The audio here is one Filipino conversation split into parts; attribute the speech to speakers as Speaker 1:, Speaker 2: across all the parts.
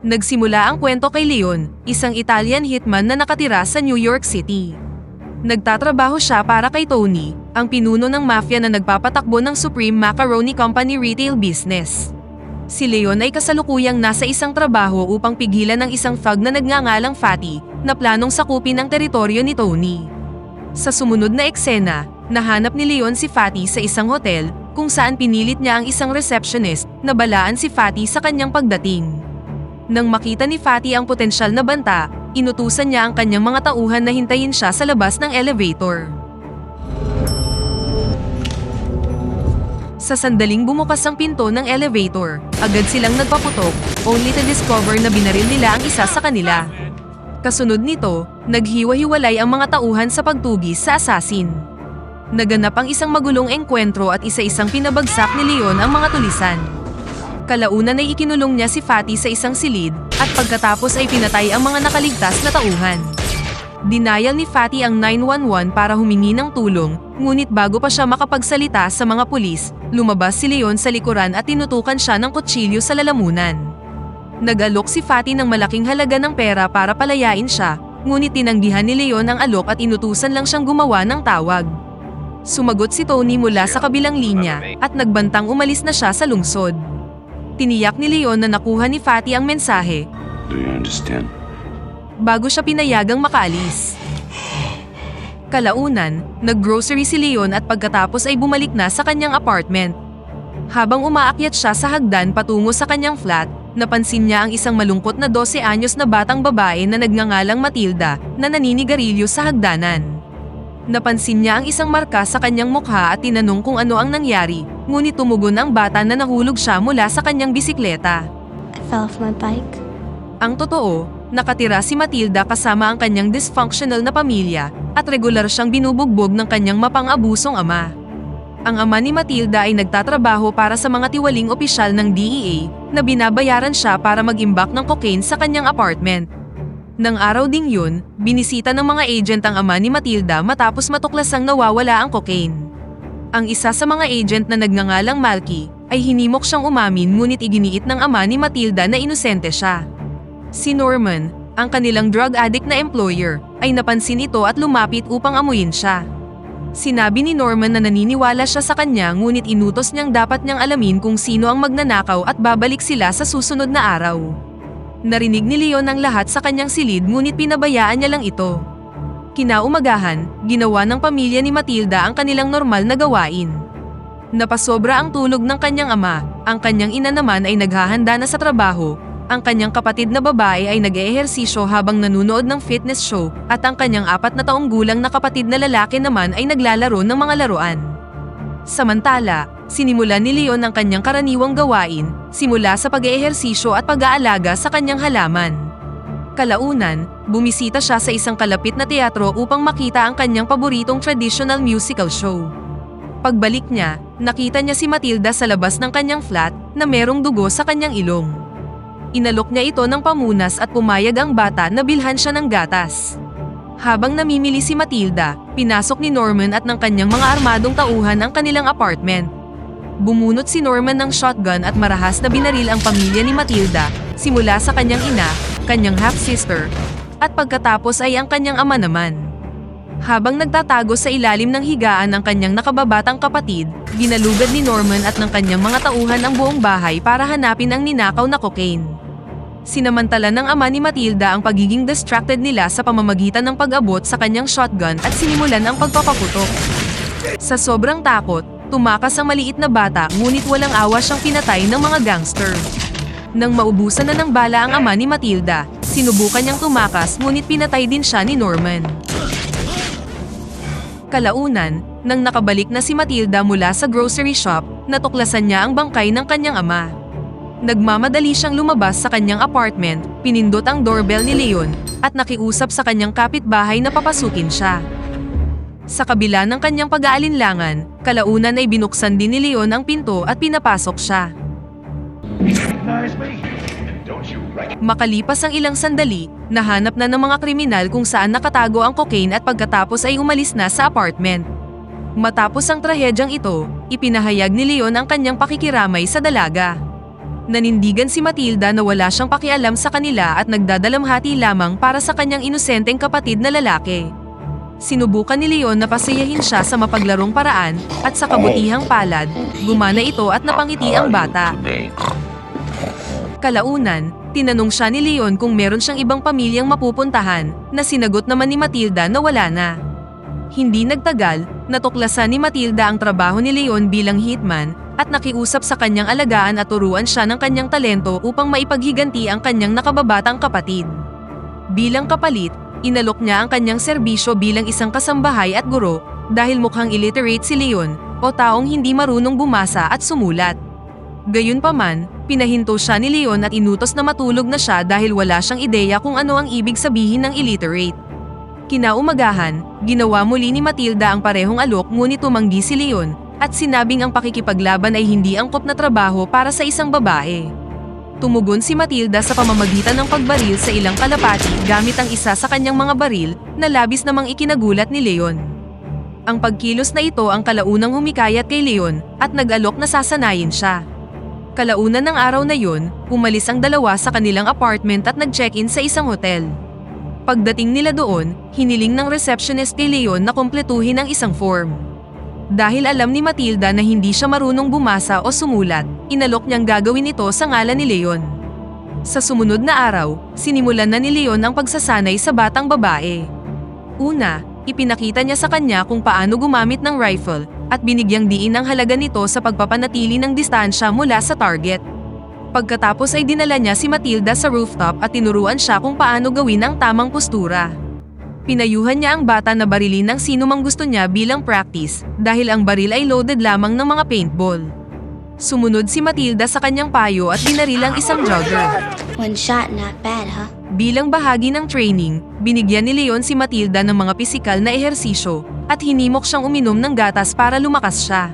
Speaker 1: Nagsimula ang kwento kay Leon, isang Italian hitman na nakatira sa New York City. Nagtatrabaho siya para kay Tony, ang pinuno ng mafia na nagpapatakbo ng Supreme Macaroni Company retail business. Si Leon ay kasalukuyang nasa isang trabaho upang pigilan ng isang thug na nagngangalang Fatty, na planong sakupin ang teritoryo ni Tony. Sa sumunod na eksena, nahanap ni Leon si Fatty sa isang hotel, kung saan pinilit niya ang isang receptionist na balaan si Fatty sa kanyang pagdating. Nang makita ni Fatty ang potensyal na banta, inutusan niya ang kanyang mga tauhan na hintayin siya sa labas ng elevator. Sa sandaling bumukas ang pinto ng elevator, agad silang nagpaputok, only to discover na binaril nila ang isa sa kanila. Kasunod nito, naghiwa-hiwalay ang mga tauhan sa pagtugis sa assassin. Naganap ang isang magulong engkwentro at isa-isang pinabagsak ni Leon ang mga tulisan. Kalaunan ay ikinulong niya si Fatty sa isang silid, at pagkatapos ay pinatay ang mga nakaligtas na tauhan. Dinayal ni Fatty ang 911 para humingi ng tulong, ngunit bago pa siya makapagsalita sa mga pulis, lumabas si Leon sa likuran at tinutukan siya ng kutsilyo sa lalamunan. Nag-alok si Fatty ng malaking halaga ng pera para palayain siya, ngunit tinanggihan ni Leon ang alok at inutusan lang siyang gumawa ng tawag. Sumagot si Tony mula sa kabilang linya, at nagbantang umalis na siya sa lungsod. Tiniyak ni Leon na nakuha ni Fatty ang mensahe.
Speaker 2: Do you understand?
Speaker 1: Bago siya pinayagang makaalis. Kalaunan, nag-grocery si Leon at pagkatapos ay bumalik na sa kanyang apartment. Habang umaakyat siya sa hagdan patungo sa kanyang flat, napansin niya ang isang malungkot na 12 anyos na batang babae na nagngangalang Matilda na naninigarilyo sa hagdanan. Napansin niya ang isang marka sa kanyang mukha at tinanong kung ano ang nangyari, ngunit tumugon ang bata na nahulog siya mula sa kanyang bisikleta.
Speaker 3: I fell off my bike.
Speaker 1: Ang totoo, nakatira si Matilda kasama ang kanyang dysfunctional na pamilya at regular siyang binubugbog ng kanyang mapang-abusong ama. Ang ama ni Matilda ay nagtatrabaho para sa mga tiwaling opisyal ng DEA na binabayaran siya para mag-imbak ng cocaine sa kanyang apartment. Nang araw ding yun, binisita ng mga agent ang ama ni Matilda matapos matuklasang nawawala ang cocaine. Ang isa sa mga agent na nagngangalang Malky ay hinimok siyang umamin ngunit iginiit ng ama ni Matilda na inosente siya. Si Norman, ang kanilang drug addict na employer, ay napansin ito at lumapit upang amuyin siya. Sinabi ni Norman na naniniwala siya sa kanya ngunit inutos niyang dapat niyang alamin kung sino ang magnanakaw at babalik sila sa susunod na araw. Narinig ni Leon ang lahat sa kanyang silid ngunit pinabayaan niya lang ito. Kinaumagahan, ginawa ng pamilya ni Matilda ang kanilang normal na gawain. Napasobra ang tulog ng kanyang ama, ang kanyang ina naman ay naghahanda na sa trabaho, ang kanyang kapatid na babae ay nag-eehersisyo habang nanunood ng fitness show, at ang kanyang 4 na taong gulang na kapatid na lalaki naman ay naglalaro ng mga laruan. Samantala, sinimulan ni Leon ang kanyang karaniwang gawain, simula sa pag-eehersisyo at pag-aalaga sa kanyang halaman. Kalaunan, bumisita siya sa isang kalapit na teatro upang makita ang kanyang paboritong traditional musical show. Pagbalik niya, nakita niya si Matilda sa labas ng kanyang flat na merong dugo sa kanyang ilong. Inalok niya ito ng pamunas at pumayag ang bata na bilhan siya ng gatas. Habang namimili si Matilda, pinasok ni Norman at ng kanyang mga armadong tauhan ang kanilang apartment. Bumunot si Norman ng shotgun at marahas na binaril ang pamilya ni Matilda, simula sa kanyang ina, kanyang half-sister, at pagkatapos ay ang kanyang ama naman. Habang nagtatago sa ilalim ng higaan ng kanyang nakababatang kapatid, ginalugad ni Norman at ng kanyang mga tauhan ang buong bahay para hanapin ang ninakaw na cocaine. Sinamantala ng ama ni Matilda ang pagiging distracted nila sa pamamagitan ng pag-abot sa kanyang shotgun at sinimulan ang pagpapaputok. Sa sobrang takot, tumakas ang maliit na bata ngunit walang awa siyang pinatay ng mga gangster. Nang maubusan na ng bala ang ama ni Matilda, sinubukan niyang tumakas ngunit pinatay din siya ni Norman. Kalaunan, nang nakabalik na si Matilda mula sa grocery shop, natuklasan niya ang bangkay ng kanyang ama. Nagmamadali siyang lumabas sa kanyang apartment, pinindot ang doorbell ni Leon, at nakiusap sa kanyang kapitbahay na papasukin siya. Sa kabila ng kanyang pag-aalinlangan, kalaunan ay binuksan din ni Leon ang pinto at pinapasok siya. Makalipas ang ilang sandali, nahanap na ng mga kriminal kung saan nakatago ang cocaine at pagkatapos ay umalis na sa apartment. Matapos ang trahedyang ito, ipinahayag ni Leon ang kanyang pakikiramay sa dalaga. Nanindigan si Matilda na wala siyang pakialam sa kanila at nagdadalamhati lamang para sa kanyang inosenteng kapatid na lalaki. Sinubukan ni Leon na pasayahin siya sa mapaglarong paraan at sa kabutihang palad, gumana ito at napangiti ang bata. Kalaunan, tinanong siya ni Leon kung meron siyang ibang pamilyang mapupuntahan, na sinagot naman ni Matilda na wala na. Hindi nagtagal, natuklasan ni Matilda ang trabaho ni Leon bilang hitman at nakiusap sa kanyang alagaan at turuan siya ng kanyang talento upang maipaghiganti ang kanyang nakababatang kapatid. Bilang kapalit, inalok niya ang kanyang serbisyo bilang isang kasambahay at guro dahil mukhang illiterate si Leon o taong hindi marunong bumasa at sumulat. Gayunpaman, pinahinto siya ni Leon at inutos na matulog na siya dahil wala siyang ideya kung ano ang ibig sabihin ng illiterate. Kinaumagahan, ginawa muli ni Matilda ang parehong alok ngunit tumanggi si Leon at sinabing ang pakikipaglaban ay hindi angkop na trabaho para sa isang babae. Tumugon si Matilda sa pamamagitan ng pagbaril sa ilang kalapati gamit ang isa sa kanyang mga baril na labis namang ikinagulat ni Leon. Ang pagkilos na ito ang kalaunang humikayat kay Leon at nag-alok na sasanayin siya. Kalaunan ng araw na yun, umalis ang dalawa sa kanilang apartment at nag-check-in sa isang hotel. Pagdating nila doon, hiniling ng receptionist kay Leon na kumpletuhin ang isang form. Dahil alam ni Matilda na hindi siya marunong bumasa o sumulat, inalok niyang gagawin ito sa ngalan ni Leon. Sa sumunod na araw, sinimulan na ni Leon ang pagsasanay sa batang babae. Una, ipinakita niya sa kanya kung paano gumamit ng rifle at binigyang diin ang halaga nito sa pagpapanatili ng distansya mula sa target. Pagkatapos ay dinala niya si Matilda sa rooftop at tinuruan siya kung paano gawin ang tamang postura. Pinayuhan niya ang bata na barilin ng sino mang gusto niya bilang practice dahil ang baril ay loaded lamang ng mga paintball. Sumunod si Matilda sa kanyang payo at binaril ang isang jogger.
Speaker 3: One shot, not bad, huh?
Speaker 1: Bilang bahagi ng training, binigyan ni Leon si Matilda ng mga pisikal na ehersisyo at hinimok siyang uminom ng gatas para lumakas siya.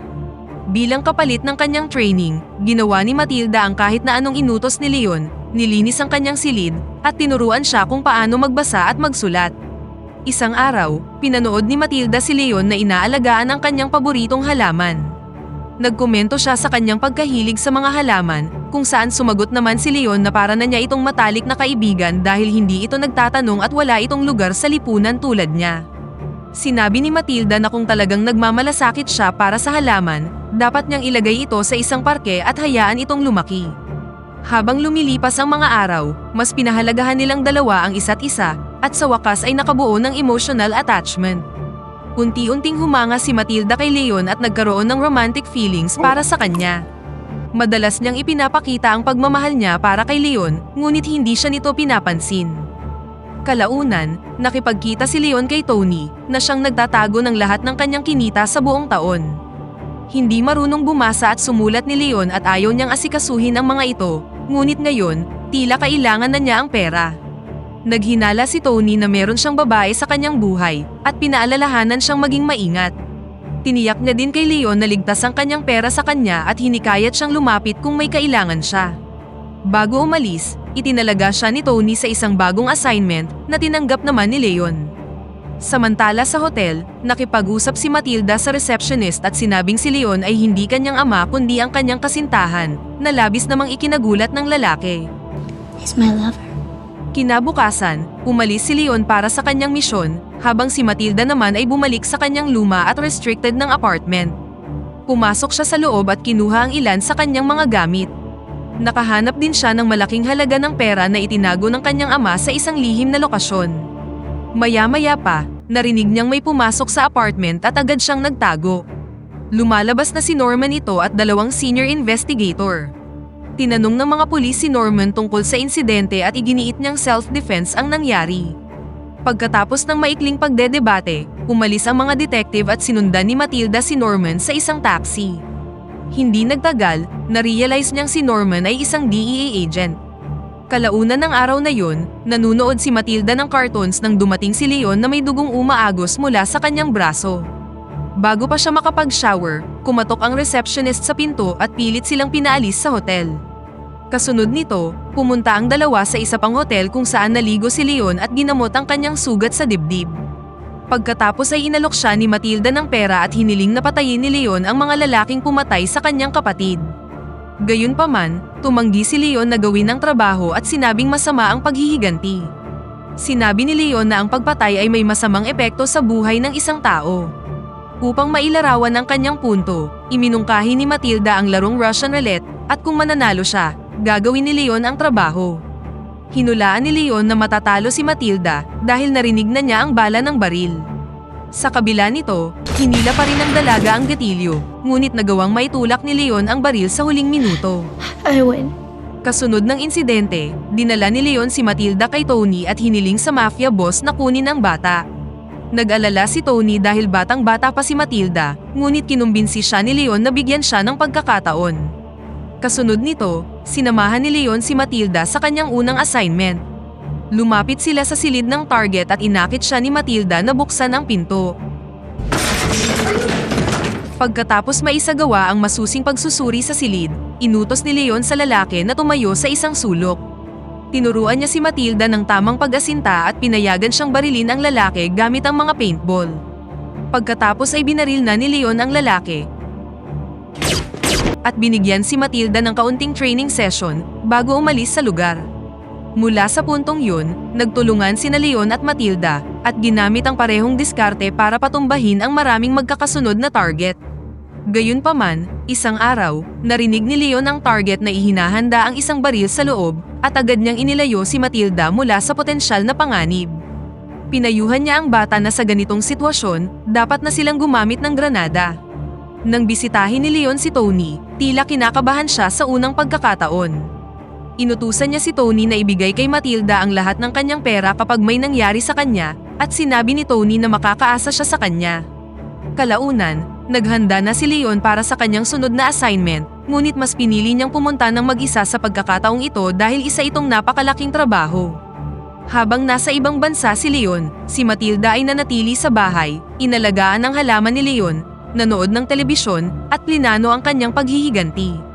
Speaker 1: Bilang kapalit ng kanyang training, ginawa ni Matilda ang kahit na anong inutos ni Leon, nilinis ang kanyang silid at tinuruan siya kung paano magbasa at magsulat. Isang araw, pinanood ni Matilda si Leon na inaalagaan ang kanyang paboritong halaman. Nagkomento siya sa kanyang pagkahilig sa mga halaman, kung saan sumagot naman si Leon na para na niya itong matalik na kaibigan dahil hindi ito nagtatanong at wala itong lugar sa lipunan tulad niya. Sinabi ni Matilda na kung talagang nagmamalasakit siya para sa halaman, dapat niyang ilagay ito sa isang parke at hayaan itong lumaki. Habang lumilipas ang mga araw, mas pinahalagahan nilang dalawa ang isa't isa, at sa wakas ay nakabuo ng emotional attachment. Unti-unting humanga si Matilda kay Leon at nagkaroon ng romantic feelings para sa kanya. Madalas niyang ipinapakita ang pagmamahal niya para kay Leon, ngunit hindi siya nito pinapansin. Kalaunan, nakipagkita si Leon kay Tony, na siyang nagtatago ng lahat ng kanyang kinita sa buong taon. Hindi marunong bumasa at sumulat ni Leon at ayaw niyang asikasuhin ang mga ito, ngunit ngayon, tila kailangan na niya ang pera. Naghinala si Tony na meron siyang babae sa kanyang buhay at pinaalalahanan siyang maging maingat. Tiniyak niya din kay Leon na ligtas ang kanyang pera sa kanya at hinikayat siyang lumapit kung may kailangan siya. Bago umalis, itinalaga siya ni Tony sa isang bagong assignment na tinanggap naman ni Leon. Samantala sa hotel, nakipag-usap si Matilda sa receptionist at sinabing si Leon ay hindi kanyang ama kundi ang kanyang kasintahan, na labis namang ikinagulat ng lalaki.
Speaker 3: He's my lover.
Speaker 1: Kinabukasan, umalis si Leon para sa kanyang misyon, habang si Matilda naman ay bumalik sa kanyang luma at restricted ng apartment. Pumasok siya sa loob at kinuha ang ilan sa kanyang mga gamit. Nakahanap din siya ng malaking halaga ng pera na itinago ng kanyang ama sa isang lihim na lokasyon. Maya-maya pa, narinig niyang may pumasok sa apartment at agad siyang nagtago. Lumalabas na si Norman ito at dalawang senior investigator. Tinanong ng mga pulis si Norman tungkol sa insidente at iginiit niyang self-defense ang nangyari. Pagkatapos ng maikling pagdedebate, umalis ang mga detective at sinundan ni Matilda si Norman sa isang taxi. Hindi nagtagal, na-realize niyang si Norman ay isang DEA agent. Kalaunan ng araw na yun, nanunood si Matilda ng cartoons nang dumating si Leon na may dugong umaagos mula sa kanyang braso. Bago pa siya makapag-shower, kumatok ang receptionist sa pinto at pilit silang pinaalis sa hotel. Kasunod nito, pumunta ang dalawa sa isa pang hotel kung saan naligo si Leon at ginamot ang kanyang sugat sa dibdib. Pagkatapos ay inalok siya ni Matilda ng pera at hiniling na patayin ni Leon ang mga lalaking pumatay sa kanyang kapatid. Gayunpaman, tumanggi si Leon na gawin ang trabaho at sinabing masama ang paghihiganti. Sinabi ni Leon na ang pagpatay ay may masamang epekto sa buhay ng isang tao. Upang mailarawan ang kanyang punto, iminungkahi ni Matilda ang larong Russian roulette at kung mananalo siya, gagawin ni Leon ang trabaho. Hinulaan ni Leon na matatalo si Matilda dahil narinig na niya ang bala ng baril. Sa kabila nito, hinila pa rin ng dalaga ang gatilyo, ngunit nagawang maitulak ni Leon ang baril sa huling minuto.
Speaker 3: I win.
Speaker 1: Kasunod ng insidente, dinala ni Leon si Matilda kay Tony at hiniling sa mafia boss na kunin ang bata. Nag-alala si Tony dahil batang-bata pa si Matilda, ngunit kinumbinsi siya ni Leon na bigyan siya ng pagkakataon. Kasunod nito, sinamahan ni Leon si Matilda sa kanyang unang assignment. Lumapit sila sa silid ng target at inakit siya ni Matilda na buksan ang pinto. Pagkatapos maisagawa ang masusing pagsusuri sa silid, inutos ni Leon sa lalaki na tumayo sa isang sulok. Tinuruan niya si Matilda ng tamang pag-asinta at pinayagan siyang barilin ang lalaki gamit ang mga paintball. Pagkatapos ay binaril na ni Leon ang lalaki. At binigyan si Matilda ng kaunting training session bago umalis sa lugar. Mula sa puntong yun, nagtulungan sina Leon at Matilda at ginamit ang parehong diskarte para patumbahin ang maraming magkakasunod na target. Gayunpaman, isang araw, narinig ni Leon ang target na ihinahanda ang isang baril sa loob at agad niyang inilayo si Matilda mula sa potensyal na panganib. Pinayuhan niya ang bata na sa ganitong sitwasyon, dapat na silang gumamit ng granada. Nang bisitahin ni Leon si Tony, tila kinakabahan siya sa unang pagkakataon. Inutusan niya si Tony na ibigay kay Matilda ang lahat ng kanyang pera kapag may nangyari sa kanya at sinabi ni Tony na makakaasa siya sa kanya. Kalaunan, naghanda na si Leon para sa kanyang sunod na assignment, ngunit mas pinili niyang pumunta ng mag-isa sa pagkakataong ito dahil isa itong napakalaking trabaho. Habang nasa ibang bansa si Leon, si Matilda ay nanatili sa bahay, inalagaan ang halaman ni Leon, nanood ng telebisyon at plinano ang kanyang paghihiganti.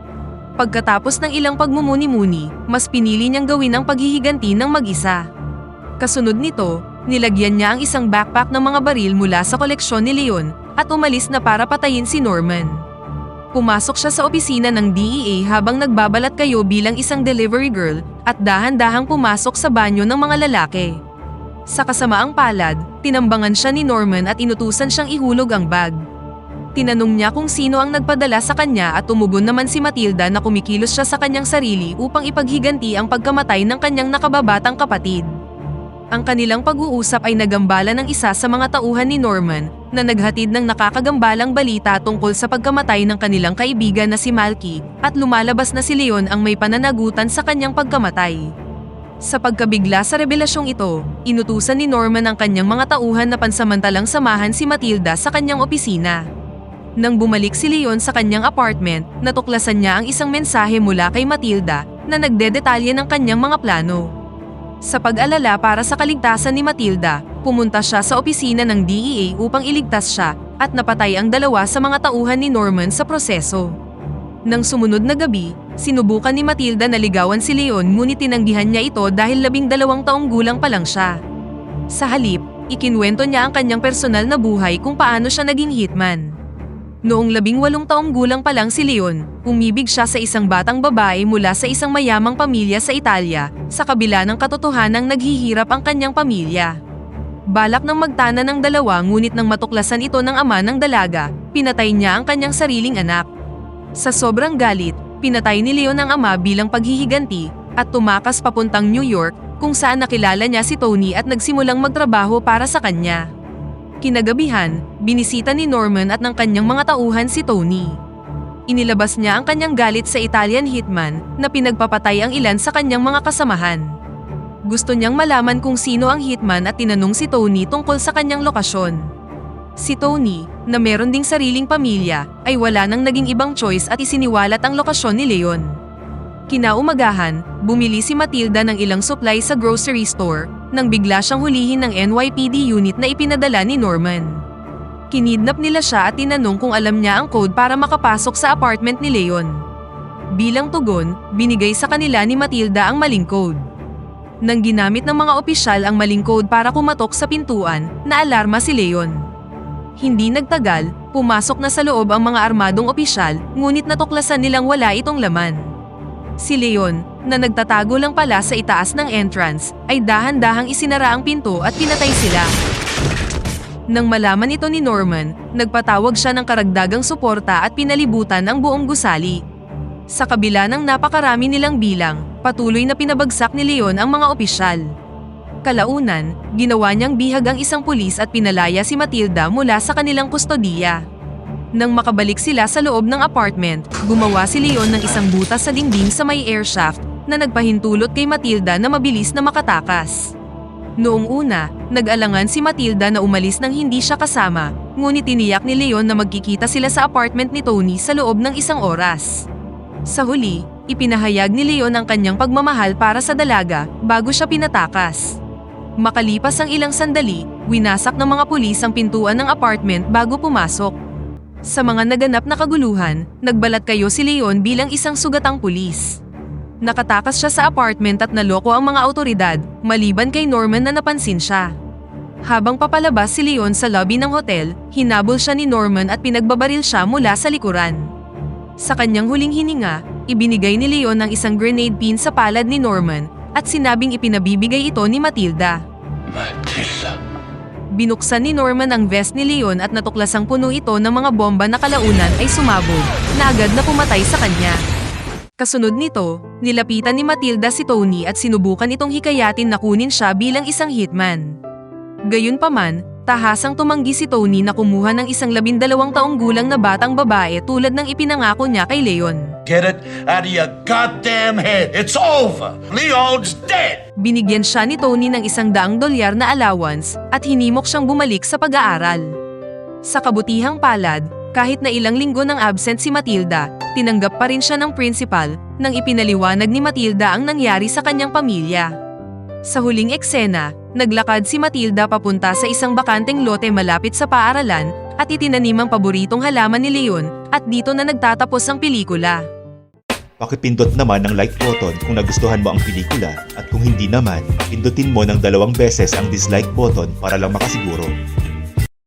Speaker 1: Pagkatapos ng ilang pagmumuni-muni, mas pinili niyang gawin ang paghihiganti ng mag-isa. Kasunod nito, nilagyan niya ang isang backpack ng mga baril mula sa koleksyon ni Leon at umalis na para patayin si Norman. Pumasok siya sa opisina ng DEA habang nagbabalat kayo bilang isang delivery girl at dahan-dahang pumasok sa banyo ng mga lalaki. Sa kasamaang palad, tinambangan siya ni Norman at inutusan siyang ihulog ang bag. Tinanong niya kung sino ang nagpadala sa kanya at tumugon naman si Matilda na kumikilos siya sa kanyang sarili upang ipaghiganti ang pagkamatay ng kanyang nakababatang kapatid. Ang kanilang pag-uusap ay nagambala ng isa sa mga tauhan ni Norman na naghatid ng nakakagambalang balita tungkol sa pagkamatay ng kanilang kaibigan na si Malky at lumalabas na si Leon ang may pananagutan sa kanyang pagkamatay. Sa pagkabigla sa revelasyong ito, inutusan ni Norman ang kanyang mga tauhan na pansamantalang samahan si Matilda sa kanyang opisina. Nang bumalik si Leon sa kanyang apartment, natuklasan niya ang isang mensahe mula kay Matilda na nagdedetalye ng kanyang mga plano. Sa pag-alala para sa kaligtasan ni Matilda, pumunta siya sa opisina ng DEA upang iligtas siya at napatay ang dalawa sa mga tauhan ni Norman sa proseso. Nang sumunod na gabi, sinubukan ni Matilda na ligawan si Leon ngunit tinanggihan niya ito dahil 12 taong gulang pa lang siya. Sa halip, ikinwento niya ang kanyang personal na buhay kung paano siya naging hitman. Noong 18 taong gulang pa lang si Leon, umibig siya sa isang batang babae mula sa isang mayamang pamilya sa Italia, sa kabila ng katotohanang naghihirap ang kanyang pamilya. Balak ng magtana ng dalawa ngunit nang matuklasan ito ng ama ng dalaga, pinatay niya ang kanyang sariling anak. Sa sobrang galit, pinatay ni Leon ang ama bilang paghihiganti at tumakas papuntang New York kung saan nakilala niya si Tony at nagsimulang magtrabaho para sa kanya. Kinagabihan, binisita ni Norman at ng kanyang mga tauhan si Tony. Inilabas niya ang kanyang galit sa Italian hitman na pinagpapatay ang ilan sa kanyang mga kasamahan. Gusto niyang malaman kung sino ang hitman at tinanong si Tony tungkol sa kanyang lokasyon. Si Tony, na meron ding sariling pamilya, ay wala nang naging ibang choice at isiniwalat ang lokasyon ni Leon. Kinaumagahan, bumili si Matilda ng ilang supply sa grocery store nang bigla siyang hulihin ng NYPD unit na ipinadala ni Norman. Kinidnap nila siya at tinanong kung alam niya ang code para makapasok sa apartment ni Leon. Bilang tugon, binigay sa kanila ni Matilda ang maling code. Nang ginamit ng mga opisyal ang maling code para kumatok sa pintuan, naalarma si Leon. Hindi nagtagal, pumasok na sa loob ang mga armadong opisyal, ngunit natuklasan nilang wala itong laman. Si Leon, na nagtatago lang pala sa itaas ng entrance, ay dahan-dahang isinara ang pinto at pinatay sila. Nang malaman ito ni Norman, nagpatawag siya ng karagdagang suporta at pinalibutan ang buong gusali. Sa kabila ng napakarami nilang bilang, patuloy na pinabagsak ni Leon ang mga opisyal. Kalaunan, ginawa niyang bihag ang isang pulis at pinalaya si Matilda mula sa kanilang kustodiya. Nang makabalik sila sa loob ng apartment, gumawa si Leon ng isang butas sa dingding sa may air shaft na nagpahintulot kay Matilda na mabilis na makatakas. Noong una, nag-alangan si Matilda na umalis nang hindi siya kasama, ngunit tiniyak ni Leon na magkikita sila sa apartment ni Tony sa loob ng isang oras. Sa huli, ipinahayag ni Leon ang kanyang pagmamahal para sa dalaga bago siya pinatakas. Makalipas ang ilang sandali, winasak ng mga pulis ang pintuan ng apartment bago pumasok. Sa mga naganap na kaguluhan, nagbalat kayo si Leon bilang isang sugatang pulis. Nakatakas siya sa apartment at naloko ang mga awtoridad, maliban kay Norman na napansin siya. Habang papalabas si Leon sa lobby ng hotel, hinabol siya ni Norman at pinagbabaril siya mula sa likuran. Sa kanyang huling hininga, ibinigay ni Leon ang isang grenade pin sa palad ni Norman at sinabing ipinabibigay ito ni Matilda.
Speaker 2: Matilda.
Speaker 1: Binuksan ni Norman ang vest ni Leon at natuklasang puno ito ng mga bomba na kalaunan ay sumabog, na agad na pumatay sa kanya. Kasunod nito, nilapitan ni Matilda si Tony at sinubukan itong hikayatin na kunin siya bilang isang hitman. Gayunpaman, tahasang tumanggi si Tony na kumuha ng isang 12 taong gulang na batang babae tulad ng ipinangako niya kay Leon.
Speaker 2: Get it out of your goddamn head. It's over. Leon's dead.
Speaker 1: Binigyan siya ni Tony ng $100 na allowance at hinimok siyang bumalik sa pag-aaral. Sa kabutihang palad, kahit na ilang linggo nang absent si Matilda, tinanggap pa rin siya ng principal nang ipinaliwanag ni Matilda ang nangyari sa kanyang pamilya. Sa huling eksena, naglakad si Matilda papunta sa isang bakanteng lote malapit sa paaralan at itinanim ang paboritong halaman ni Leon at dito na nagtatapos ang pelikula.
Speaker 4: Pakipindot naman ang like button kung nagustuhan mo ang pelikula at kung hindi naman, pindutin mo ng 2 beses ang dislike button para lang makasiguro.